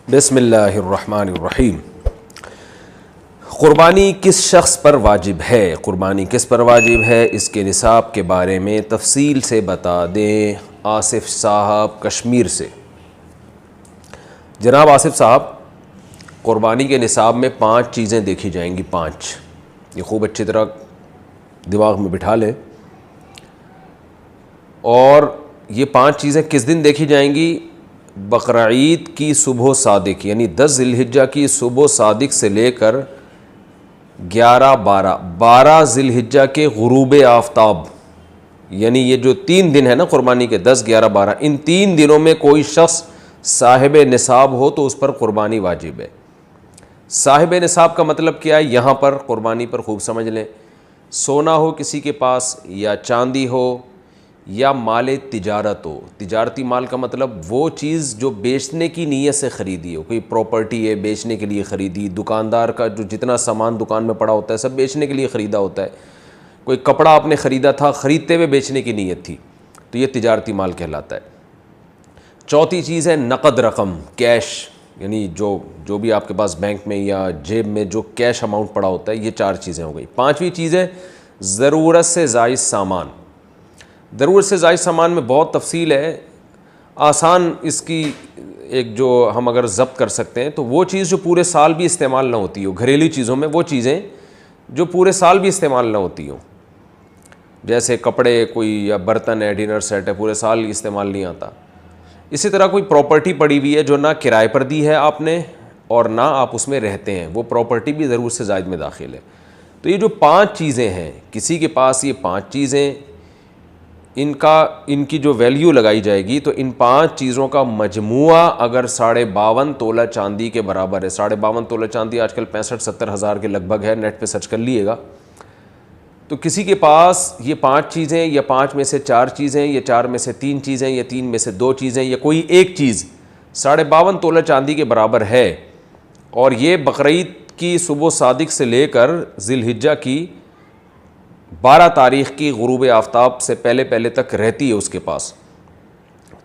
بسم اللہ الرحمن الرحیم۔ قربانی کس شخص پر واجب ہے؟ قربانی کس پر واجب ہے، اس کے نصاب کے بارے میں تفصیل سے بتا دیں آصف صاحب کشمیر سے۔ جناب آصف صاحب، قربانی کے نصاب میں 5 چیزیں دیکھی جائیں گی، 5، یہ خوب اچھی طرح دماغ میں بٹھا لیں۔ اور یہ 5 چیزیں کس دن دیکھی جائیں گی؟ بقرعید کی صبح صادق، یعنی 10 ذی الحجہ کی صبح صادق سے لے کر 12 ذی الحجہ کے غروب آفتاب، یعنی یہ جو 3 دن ہے نا قربانی کے، 10، 11، 12، ان 3 دنوں میں کوئی شخص صاحب نصاب ہو تو اس پر قربانی واجب ہے۔ صاحب نصاب کا مطلب کیا ہے؟ یہاں پر قربانی پر خوب سمجھ لیں۔ سونا ہو کسی کے پاس، یا چاندی ہو، یا مال تجارت ہو۔ تجارتی مال کا مطلب وہ چیز جو بیچنے کی نیت سے خریدی ہو، کوئی پراپرٹی ہے بیچنے کے لیے خریدی، دکاندار کا جو جتنا سامان دکان میں پڑا ہوتا ہے سب بیچنے کے لیے خریدا ہوتا ہے، کوئی کپڑا آپ نے خریدا تھا، خریدتے ہوئے بیچنے کی نیت تھی، تو یہ تجارتی مال کہلاتا ہے۔ چوتھی چیز ہے نقد رقم، کیش، یعنی جو بھی آپ کے پاس بینک میں یا جیب میں جو کیش اماؤنٹ پڑا ہوتا ہے، یہ 4 چیزیں ہو گئی۔ 5ویں چیز ہے ضرورت سے زائد سامان۔ ضرورت سے زائد سامان میں بہت تفصیل ہے، آسان اس کی ایک جو ہم اگر ضبط کر سکتے ہیں تو وہ چیز جو پورے سال بھی استعمال نہ ہوتی ہو، گھریلو چیزوں میں وہ چیزیں جو پورے سال بھی استعمال نہ ہوتی ہوں، جیسے کپڑے کوئی یا برتن ہے، ڈنر سیٹ ہے، پورے سال استعمال نہیں آتا۔ اسی طرح کوئی پراپرٹی پڑی ہوئی ہے جو نہ کرائے پر دی ہے آپ نے اور نہ آپ اس میں رہتے ہیں، وہ پراپرٹی بھی ضرورت سے زائد میں داخل ہے۔ تو یہ جو 5 چیزیں ہیں، کسی کے پاس یہ 5 چیزیں، ان کی جو ویلیو لگائی جائے گی تو ان 5 چیزوں کا مجموعہ اگر 52.5 تولہ چاندی کے برابر ہے، 52.5 تولہ چاندی آج کل 65-70 ہزار کے لگ بھگ ہے، نیٹ پہ سرچ کر لیے گا، تو کسی کے پاس یہ 5 چیزیں، یا 5 میں سے 4 چیزیں، یا 4 میں سے 3 چیزیں، یا 3 میں سے 2 چیزیں، یا کوئی ایک چیز 52.5 تولہ چاندی کے برابر ہے، اور یہ بقرعید کی صبح صادق سے لے کر ذی الحجہ کی 12 تاریخ کی غروب آفتاب سے پہلے تک رہتی ہے اس کے پاس،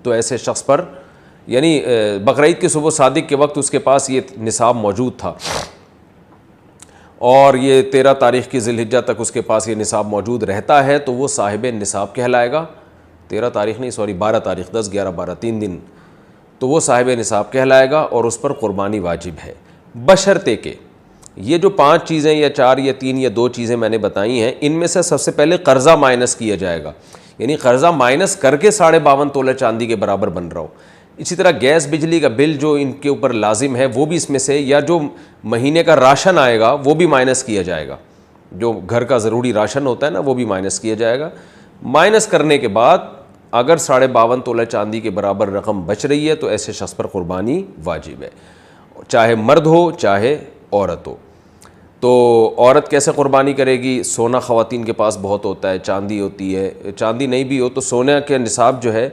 تو ایسے شخص پر، یعنی بقرعید کی صبح صادق کے وقت اس کے پاس یہ نصاب موجود تھا، اور یہ 13 تاریخ کی ذی الحجہ تک اس کے پاس یہ نصاب موجود رہتا ہے، تو وہ صاحب نصاب کہلائے گا۔ 13 تاریخ نہیں، 12 تاریخ، 10، 11، 12، 3 دن، تو وہ صاحب نصاب کہلائے گا اور اس پر قربانی واجب ہے، بشرطے کہ یہ جو 5 چیزیں یا 4 یا 3 یا 2 چیزیں میں نے بتائی ہیں، ان میں سے سب سے پہلے قرضہ مائنس کیا جائے گا، یعنی قرضہ مائنس کر کے 52.5 تولہ چاندی کے برابر بن رہا ہو۔ اسی طرح گیس بجلی کا بل جو ان کے اوپر لازم ہے وہ بھی اس میں سے، یا جو مہینے کا راشن آئے گا وہ بھی مائنس کیا جائے گا، جو گھر کا ضروری راشن ہوتا ہے نا وہ بھی مائنس کیا جائے گا۔ مائنس کرنے کے بعد اگر 52.5 تولہ چاندی کے برابر رقم بچ رہی ہے تو ایسے شخص پر قربانی واجب ہے، چاہے مرد ہو چاہے عورت ہو۔ تو عورت کیسے قربانی کرے گی؟ سونا خواتین کے پاس بہت ہوتا ہے، چاندی ہوتی ہے، چاندی نہیں بھی ہو تو سونے کے نصاب جو ہے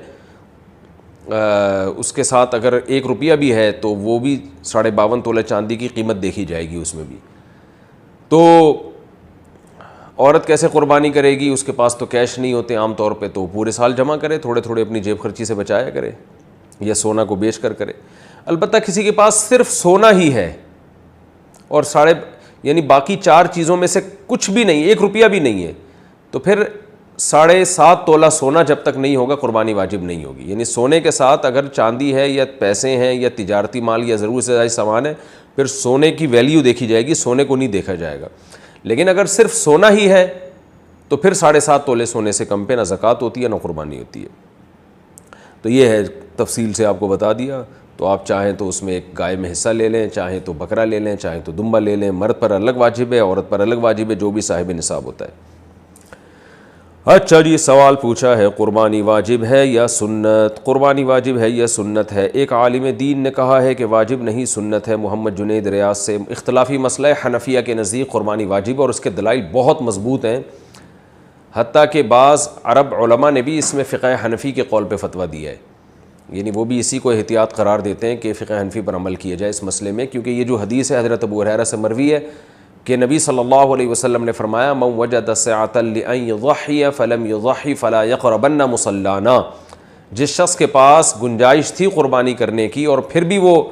اس کے ساتھ اگر 1 روپیہ بھی ہے تو وہ بھی 52.5 تولہ چاندی کی قیمت دیکھی جائے گی اس میں بھی۔ تو عورت کیسے قربانی کرے گی؟ اس کے پاس تو کیش نہیں ہوتے عام طور پہ، تو پورے سال جمع کرے، تھوڑے تھوڑے اپنی جیب خرچی سے بچایا کرے، یا سونا کو بیچ کر کرے۔ البتہ کسی کے پاس صرف سونا ہی ہے اور یعنی باقی 4 چیزوں میں سے کچھ بھی نہیں، 1 روپیہ بھی نہیں ہے، تو پھر 7.5 تولہ سونا جب تک نہیں ہوگا قربانی واجب نہیں ہوگی۔ یعنی سونے کے ساتھ اگر چاندی ہے یا پیسے ہیں یا تجارتی مال یا ضرورت سے زائد سامان ہے، پھر سونے کی ویلیو دیکھی جائے گی، سونے کو نہیں دیکھا جائے گا۔ لیکن اگر صرف سونا ہی ہے تو پھر 7.5 تولے سونے سے کم پہ نہ زکوٰۃ ہوتی ہے نہ قربانی ہوتی ہے۔ تو یہ ہے، تفصیل سے آپ کو بتا دیا۔ تو آپ چاہیں تو اس میں ایک گائے میں حصہ لے لیں، چاہیں تو بکرا لے لیں، چاہیں تو دمبا لے لیں، مرد پر الگ واجب ہے، عورت پر الگ واجب ہے، جو بھی صاحب نصاب ہوتا ہے۔ اچھا جی، سوال پوچھا ہے قربانی واجب ہے یا سنت؟ قربانی واجب ہے یا سنت ہے؟ ایک عالم دین نے کہا ہے کہ واجب نہیں سنت ہے، محمد جنید ریاض سے۔ اختلافی مسئلہ ہے، حنفیہ کے نزدیک قربانی واجب ہے اور اس کے دلائل بہت مضبوط ہیں، حتیٰ کہ بعض عرب علماء نے بھی اس میں فقہ حنفی کے قول پہ فتویٰ دیا ہے، یعنی وہ بھی اسی کو احتیاط قرار دیتے ہیں کہ فقہ حنفی پر عمل کیا جائے اس مسئلے میں، کیونکہ یہ جو حدیث ہے حضرت ابو ہریرہ سے مروی ہے کہ نبی صلی اللہ علیہ وسلم نے فرمایا من وجد سعۃ لأن یضحی فلم یضحی فلا یقربن مصلانا، جس شخص کے پاس گنجائش تھی قربانی کرنے کی اور پھر بھی وہ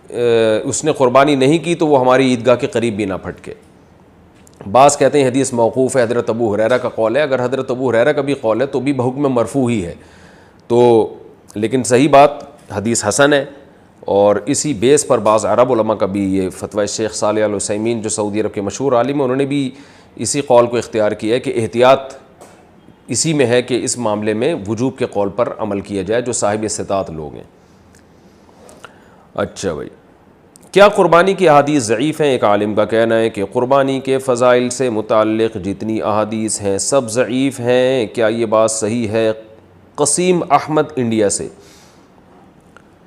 اس نے قربانی نہیں کی تو وہ ہماری عیدگاہ کے قریب بھی نہ پھٹکے. بعض کہتے ہیں حدیث موقوف ہے, حضرت ابو ہریرہ کا قول ہے. اگر حضرت ابو ہریرہ کا بھی قول ہے تو بھی بحکم مرفوع ہی ہے, تو لیکن صحیح بات حدیث حسن ہے. اور اسی بیس پر بعض عرب علماء کا بھی یہ فتویٰ, شیخ صالح العثیمین جو سعودی عرب کے مشہور عالم ہیں, انہوں نے بھی اسی قول کو اختیار کیا ہے کہ احتیاط اسی میں ہے کہ اس معاملے میں وجوب کے قول پر عمل کیا جائے جو صاحب استطاعت لوگ ہیں. اچھا بھائی, کیا قربانی کی احادیث ضعیف ہیں؟ ایک عالم کا کہنا ہے کہ قربانی کے فضائل سے متعلق جتنی احادیث ہیں سب ضعیف ہیں. کیا یہ بات صحیح ہے؟ قسیم احمد انڈیا سے.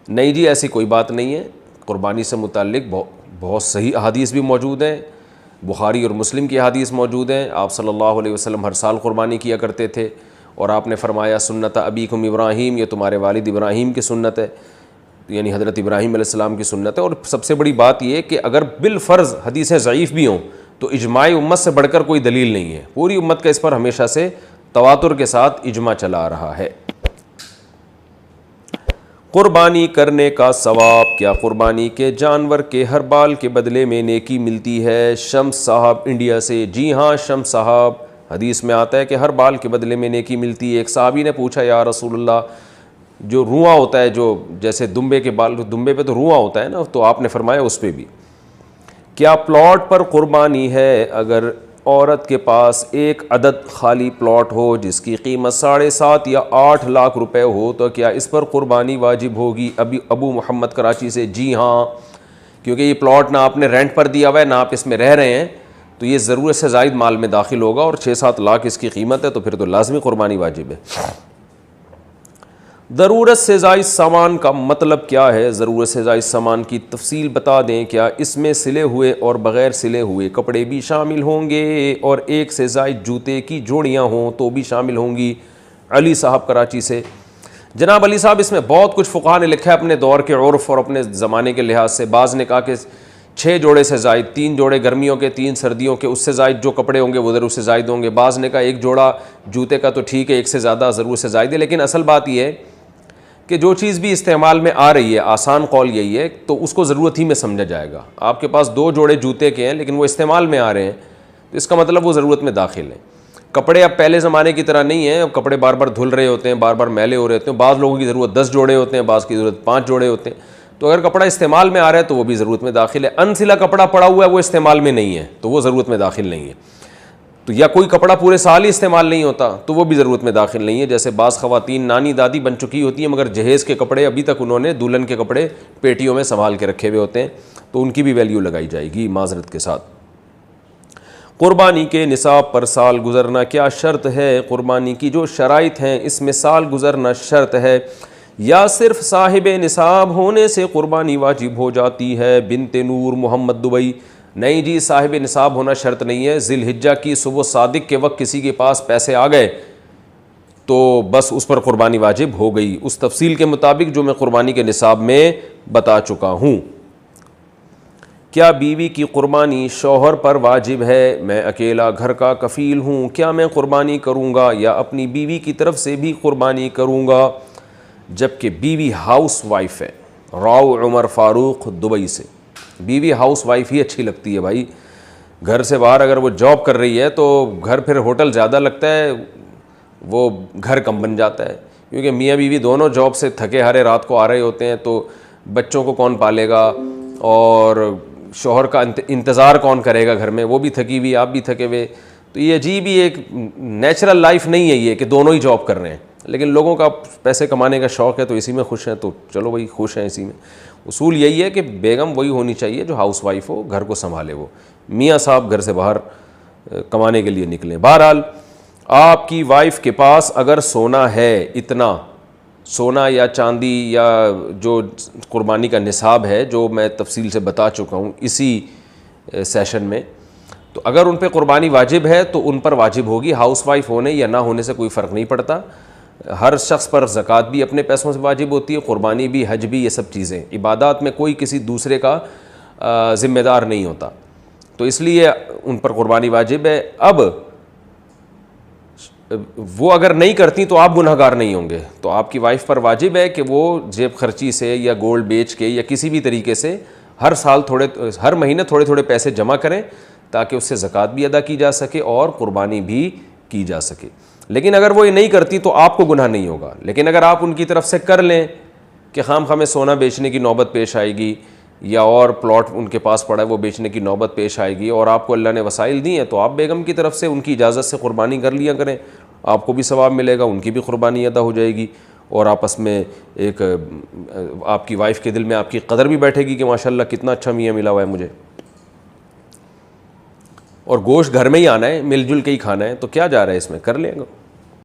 نہیں جی, ایسی کوئی بات نہیں ہے. قربانی سے متعلق بہت صحیح احادیث بھی موجود ہیں, بخاری اور مسلم کی احادیث موجود ہیں. آپ صلی اللہ علیہ وسلم ہر سال قربانی کیا کرتے تھے, اور آپ نے فرمایا سنت ابیکم ابراہیم, یہ تمہارے والد ابراہیم کی سنت ہے, یعنی حضرت ابراہیم علیہ السلام کی سنت ہے. اور سب سے بڑی بات یہ کہ اگر بالفرض حدیثیں ضعیف بھی ہوں تو اجماع امت سے بڑھ کر کوئی دلیل نہیں ہے. پوری امت کا اس پر ہمیشہ سے تواتر کے ساتھ اجماع چلا آ رہا ہے. قربانی کرنے کا ثواب, کیا قربانی کے جانور کے ہر بال کے بدلے میں نیکی ملتی ہے؟ شمس صاحب انڈیا سے. جی ہاں شمس صاحب, حدیث میں آتا ہے کہ ہر بال کے بدلے میں نیکی ملتی ہے. ایک صحابی نے پوچھا یا رسول اللہ, جو رواں ہوتا ہے, جو جیسے دمبے کے بال, دمبے پہ تو رواں ہوتا ہے نا, تو آپ نے فرمایا اس پہ بھی. کیا پلاٹ پر قربانی ہے اگر عورت کے پاس ایک عدد خالی پلاٹ ہو جس کی قیمت 7.5 یا 8 لاکھ روپے ہو, تو کیا اس پر قربانی واجب ہوگی؟ ابو محمد کراچی سے. جی ہاں, کیونکہ یہ پلاٹ نہ آپ نے رینٹ پر دیا ہوا ہے نہ آپ اس میں رہ رہے ہیں, تو یہ ضرورت سے زائد مال میں داخل ہوگا, اور 6-7 لاکھ اس کی قیمت ہے, تو پھر تو لازمی قربانی واجب ہے. ضرورت سے زائد سامان کا مطلب کیا ہے؟ ضرورت سے زائد سامان کی تفصیل بتا دیں. کیا اس میں سلے ہوئے اور بغیر سلے ہوئے کپڑے بھی شامل ہوں گے؟ اور ایک سے زائد جوتے کی جوڑیاں ہوں تو بھی شامل ہوں گی؟ علی صاحب کراچی سے. جناب علی صاحب, اس میں بہت کچھ فقہاء نے لکھا ہے اپنے دور کے عرف اور اپنے زمانے کے لحاظ سے. بعض نے کہا کہ 6 جوڑے سے زائد, 3 جوڑے گرمیوں کے 3 سردیوں کے, اس سے زائد جو کپڑے ہوں گے وہ ضرور سے زائد ہوں گے. بعض نے کہا 1 جوڑا جوتے کا تو ٹھیک ہے, 1 سے زیادہ ضرور سے زائد ہے. لیکن اصل بات یہ ہے کہ جو چیز بھی استعمال میں آ رہی ہے, آسان قول یہی ہے, تو اس کو ضرورت ہی میں سمجھا جائے گا. آپ کے پاس 2 جوڑے جوتے کے ہیں لیکن وہ استعمال میں آ رہے ہیں, تو اس کا مطلب وہ ضرورت میں داخل ہیں. کپڑے اب پہلے زمانے کی طرح نہیں ہیں, اب کپڑے بار بار دھل رہے ہوتے ہیں, بار بار میلے ہو رہے ہوتے ہیں. بعض لوگوں کی ضرورت 10 جوڑے ہوتے ہیں, بعض کی ضرورت 5 جوڑے ہوتے ہیں. تو اگر کپڑا استعمال میں آ رہا ہے تو وہ بھی ضرورت میں داخل ہے. انسلا کپڑا پڑا ہوا ہے وہ استعمال میں نہیں ہے تو وہ ضرورت میں داخل نہیں ہے. تو یا کوئی کپڑا پورے سال ہی استعمال نہیں ہوتا تو وہ بھی ضرورت میں داخل نہیں ہے. جیسے بعض خواتین نانی دادی بن چکی ہوتی ہیں مگر جہیز کے کپڑے ابھی تک انہوں نے دلہن کے کپڑے پیٹیوں میں سنبھال کے رکھے ہوئے ہوتے ہیں, تو ان کی بھی ویلیو لگائی جائے گی معذرت کے ساتھ. قربانی کے نصاب پر سال گزرنا کیا شرط ہے؟ قربانی کی جو شرائط ہیں اس میں سال گزرنا شرط ہے یا صرف صاحب نصاب ہونے سے قربانی واجب ہو جاتی ہے؟ بنت نور محمد دبئی. نہیں جی, صاحب نصاب ہونا شرط نہیں ہے. ذی الحجہ کی صبح صادق کے وقت کسی کے پاس پیسے آ گئے تو بس اس پر قربانی واجب ہو گئی, اس تفصیل کے مطابق جو میں قربانی کے نصاب میں بتا چکا ہوں. کیا بیوی کی قربانی شوہر پر واجب ہے؟ میں اکیلا گھر کا کفیل ہوں, کیا میں قربانی کروں گا یا اپنی بیوی کی طرف سے بھی قربانی کروں گا جبکہ بیوی ہاؤس وائف ہے؟ راؤ عمر فاروق دبئی سے. بیوی ہاؤس وائف ہی اچھی لگتی ہے بھائی. گھر سے باہر اگر وہ جاب کر رہی ہے تو گھر پھر ہوٹل زیادہ لگتا ہے, وہ گھر کم بن جاتا ہے, کیونکہ میاں بیوی دونوں جاب سے تھکے ہارے رات کو آ رہے ہوتے ہیں, تو بچوں کو کون پالے گا اور شوہر کا انتظار کون کرے گا گھر میں, وہ بھی تھکی ہوئی آپ بھی تھکے ہوئے. تو یہ عجیب ہی ایک نیچرل لائف نہیں ہے یہ کہ دونوں ہی جاب کر رہے ہیں. لیکن لوگوں کا پیسے کمانے کا شوق ہے تو اسی میں خوش ہیں, تو چلو بھائی خوش ہیں اسی میں. اصول یہی ہے کہ بیگم وہی ہونی چاہیے جو ہاؤس وائف ہو, گھر کو سنبھالے. وہ میاں صاحب گھر سے باہر کمانے کے لیے نکلیں. بہرحال آپ کی وائف کے پاس اگر سونا ہے, اتنا سونا یا چاندی یا جو قربانی کا نصاب ہے جو میں تفصیل سے بتا چکا ہوں اسی سیشن میں, تو اگر ان پہ قربانی واجب ہے تو ان پر واجب ہوگی. ہاؤس وائف ہونے یا نہ ہونے سے کوئی فرق نہیں پڑتا. ہر شخص پر زکوٰۃ بھی اپنے پیسوں سے واجب ہوتی ہے, قربانی بھی, حج بھی, یہ سب چیزیں. عبادات میں کوئی کسی دوسرے کا ذمہ دار نہیں ہوتا, تو اس لیے ان پر قربانی واجب ہے. اب وہ اگر نہیں کرتی تو آپ گناہ گار نہیں ہوں گے. تو آپ کی وائف پر واجب ہے کہ وہ جیب خرچی سے یا گولڈ بیچ کے یا کسی بھی طریقے سے ہر مہینے تھوڑے تھوڑے پیسے جمع کریں تاکہ اس سے زکوٰۃ بھی ادا کی جا سکے اور قربانی بھی کی جا سکے. لیکن اگر وہ یہ نہیں کرتی تو آپ کو گناہ نہیں ہوگا. لیکن اگر آپ ان کی طرف سے کر لیں کہ خام خواہ میں سونا بیچنے کی نوبت پیش آئے گی یا اور پلاٹ ان کے پاس پڑا ہے وہ بیچنے کی نوبت پیش آئے گی اور آپ کو اللہ نے وسائل دی ہیں, تو آپ بیگم کی طرف سے ان کی اجازت سے قربانی کر لیا کریں. آپ کو بھی ثواب ملے گا, ان کی بھی قربانی ادا ہو جائے گی, اور آپس میں ایک آپ کی وائف کے دل میں آپ کی قدر بھی بیٹھے گی کہ ماشاءاللہ کتنا اچھا میاں ملا ہوا ہے مجھے. اور گوشت گھر میں ہی آنا ہے, مل جل کے ہی کھانا ہے, تو کیا جا رہا ہے اس میں, کر لیں گا.